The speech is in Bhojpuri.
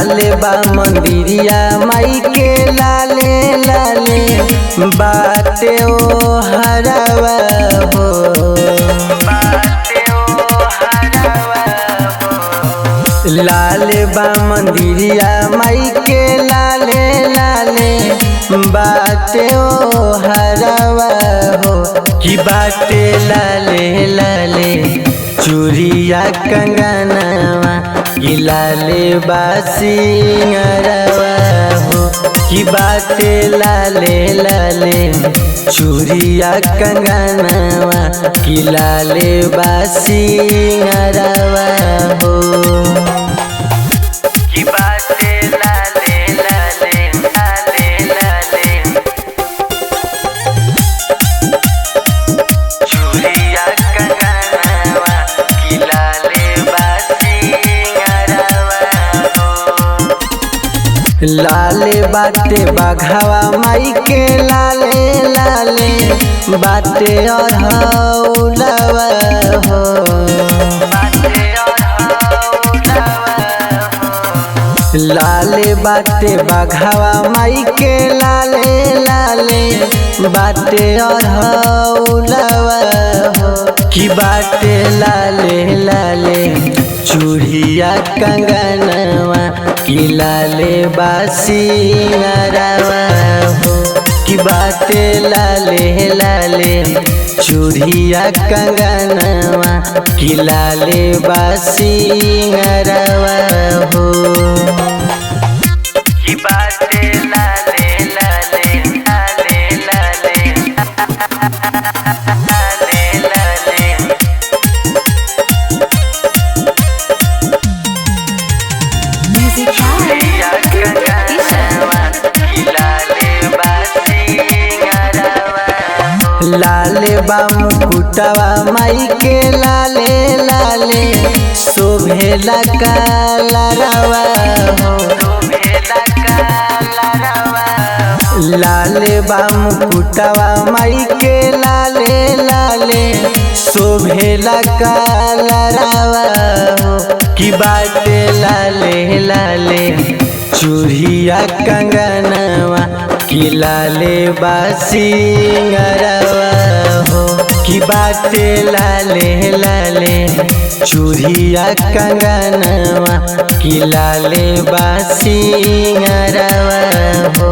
लाले बा मंदिरिया माई के लाले लाले बाटे ओ हरावा हो। लाले बा मंदिरिया माई के लाले लाले बाटे ओ हरावा हो कि बाटे लाले लाले चूड़िया कंगनवा कि लाले बासिंगरवा हो कि बाटे लाले लाले चूड़िया कंगनवा कि लाले बासिंगरवा हो। कि बाटे लाले लाले लाले लाले चूड़िया कंगनवा कि लाले बासिंगरवा हो। लाले बाटे बाघावा माई के लाले लाले बाटे अढ़ौलवा हो। लाले बाटे बाघावा माई के लाले लाले बाटे अढ़ौलवा हो कि बाटे लाले लाले चूड़िया कंगनवा कि लाले बासिंगरवा हो कि बाटे लाले लाले चूड़िया कंगनवा कि लाले बासिंगरवा हो। कि बाटे लाले लाले लाले लाले लाले लाले चूड़िया कंगनवा कि लाले बासिंगरवा हो। लाले बा मुकुटवा माई के लाले लाले शोभेला कालरवा हो। लाले बा मुकुटवा माई के लाले लाले शोभेला कालरवा हो कि बाटे लाले लाले चूड़िया कंगनवा कि लाले बासिंगरवा हो कि बाटे लाले लाले चूड़िया कंगनवा कि लाले बासिंगरवा हो।